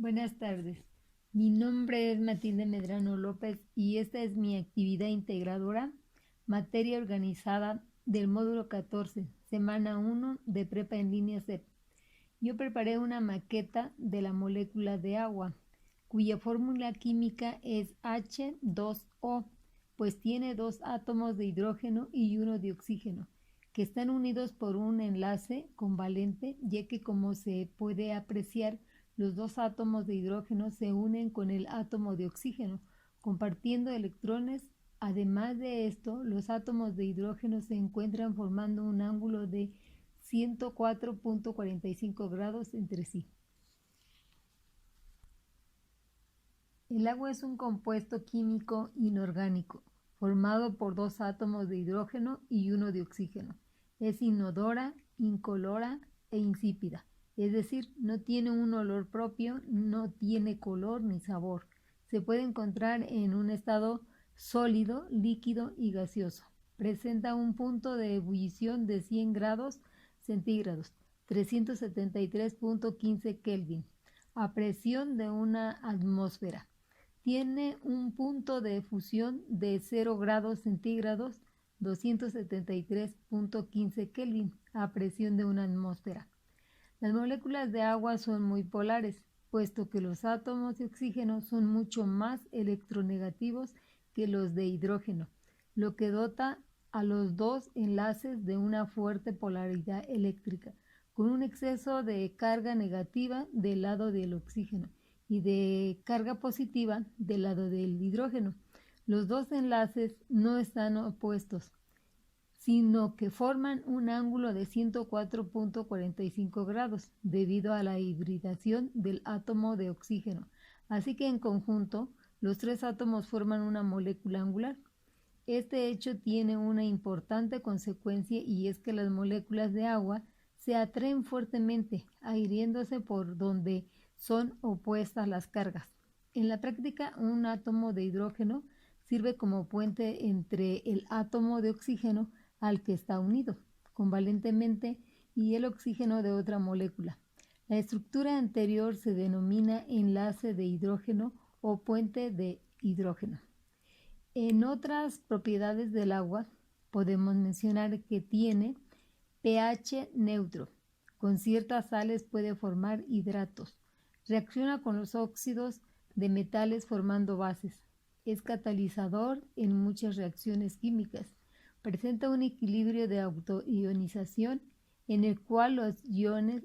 Buenas tardes. Mi nombre es Matilde Medrano López y esta es mi actividad integradora, materia organizada del módulo 14, semana 1 de Prepa en línea CEP. Yo preparé una maqueta de la molécula de agua, cuya fórmula química es H2O, pues tiene 2 átomos de hidrógeno y 1 de oxígeno, que están unidos por un enlace covalente, ya que como se puede apreciar, los 2 átomos de hidrógeno se unen con el átomo de oxígeno, compartiendo electrones. Además de esto, los átomos de hidrógeno se encuentran formando un ángulo de 104.45 grados entre sí. El agua es un compuesto químico inorgánico, formado por 2 átomos de hidrógeno y 1 de oxígeno. Es inodora, incolora e insípida. Es decir, no tiene un olor propio, no tiene color ni sabor. Se puede encontrar en un estado sólido, líquido y gaseoso. Presenta un punto de ebullición de 100 grados centígrados, 373.15 Kelvin, a presión de una atmósfera. Tiene un punto de fusión de 0 grados centígrados, 273.15 Kelvin, a presión de una atmósfera. Las moléculas de agua son muy polares, puesto que los átomos de oxígeno son mucho más electronegativos que los de hidrógeno, lo que dota a los 2 enlaces de una fuerte polaridad eléctrica, con un exceso de carga negativa del lado del oxígeno y de carga positiva del lado del hidrógeno. Los 2 enlaces no están opuestos, sino que forman un ángulo de 104.45 grados debido a la hibridación del átomo de oxígeno. Así que en conjunto, los 3 átomos forman una molécula angular. Este hecho tiene una importante consecuencia, y es que las moléculas de agua se atraen fuertemente, adhiriéndose por donde son opuestas las cargas. En la práctica, un átomo de hidrógeno sirve como puente entre el átomo de oxígeno al que está unido covalentemente y el oxígeno de otra molécula. La estructura anterior se denomina enlace de hidrógeno o puente de hidrógeno. En otras propiedades del agua podemos mencionar que tiene pH neutro. Con ciertas sales puede formar hidratos. Reacciona con los óxidos de metales formando bases. Es catalizador en muchas reacciones químicas. Presenta un equilibrio de autoionización en el cual los iones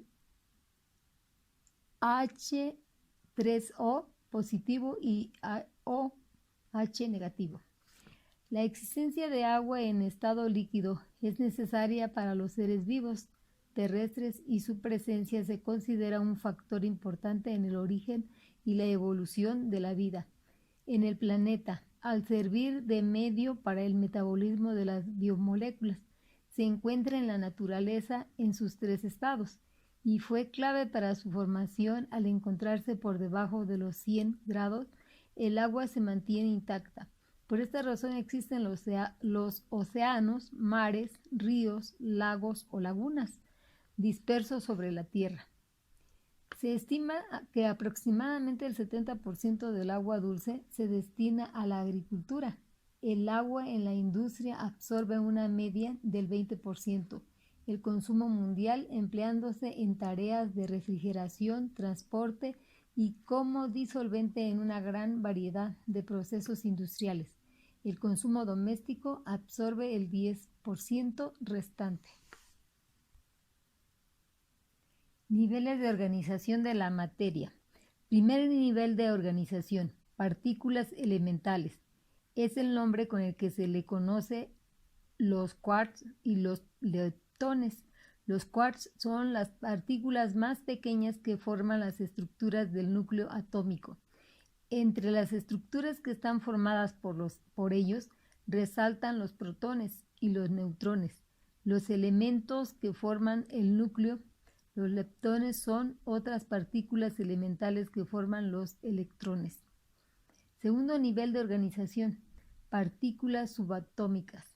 H3O positivo y OH negativo. La existencia de agua en estado líquido es necesaria para los seres vivos terrestres, y su presencia se considera un factor importante en el origen y la evolución de la vida en el planeta, al servir de medio para el metabolismo de las biomoléculas. Se encuentra en la naturaleza en sus 3 estados y fue clave para su formación. Al encontrarse por debajo de los 100 grados, el agua se mantiene intacta. Por esta razón existen los océanos, mares, ríos, lagos o lagunas dispersos sobre la Tierra. Se estima que aproximadamente el 70% del agua dulce se destina a la agricultura. El agua en la industria absorbe una media del 20%. El consumo mundial empleándose en tareas de refrigeración, transporte y como disolvente en una gran variedad de procesos industriales. El consumo doméstico absorbe el 10% restante. Niveles de organización de la materia. Primer nivel de organización, partículas elementales. Es el nombre con el que se le conoce los quarks y los leptones. Los quarks son las partículas más pequeñas que forman las estructuras del núcleo atómico. Entre las estructuras que están formadas por ellos resaltan los protones y los neutrones, los elementos que forman el núcleo. Los leptones son otras partículas elementales que forman los electrones. Segundo nivel de organización, partículas subatómicas.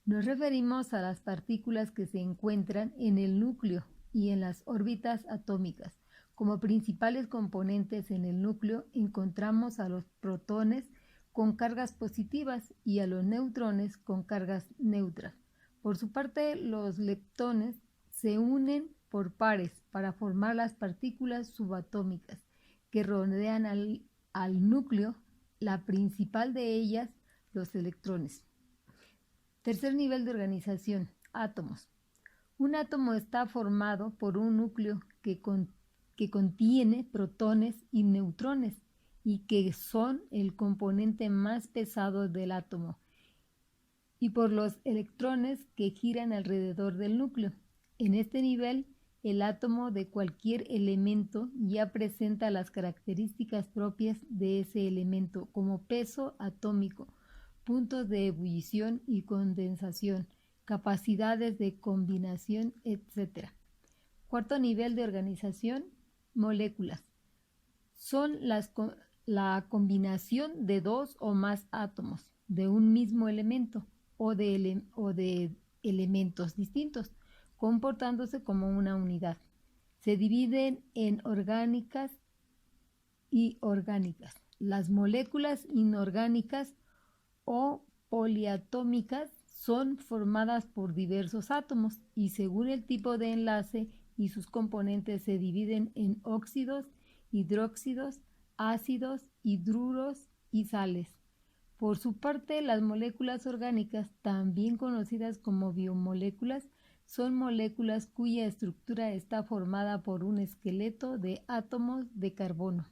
Nos referimos a las partículas que se encuentran en el núcleo y en las órbitas atómicas, Como principales componentes en el núcleo encontramos a los protones con cargas positivas y a los neutrones con cargas neutras. Por su parte, los leptones se unen por pares para formar las partículas subatómicas que rodean al núcleo, la principal de ellas, los electrones. Tercer nivel de organización, átomos. Un átomo está formado por un núcleo que contiene protones y neutrones y que son el componente más pesado del átomo, y por los electrones que giran alrededor del núcleo. En este nivel, el átomo de cualquier elemento ya presenta las características propias de ese elemento, como peso atómico, puntos de ebullición y condensación, capacidades de combinación, etc. Cuarto nivel de organización, moléculas. Son la combinación de dos o más átomos de un mismo elemento o de elementos distintos, comportándose como una unidad. Se dividen en orgánicas y orgánicas. Las moléculas inorgánicas o poliatómicas son formadas por diversos átomos y según el tipo de enlace y sus componentes se dividen en óxidos, hidróxidos, ácidos, hidruros y sales. Por su parte, las moléculas orgánicas, también conocidas como biomoléculas, son moléculas cuya estructura está formada por un esqueleto de átomos de carbono.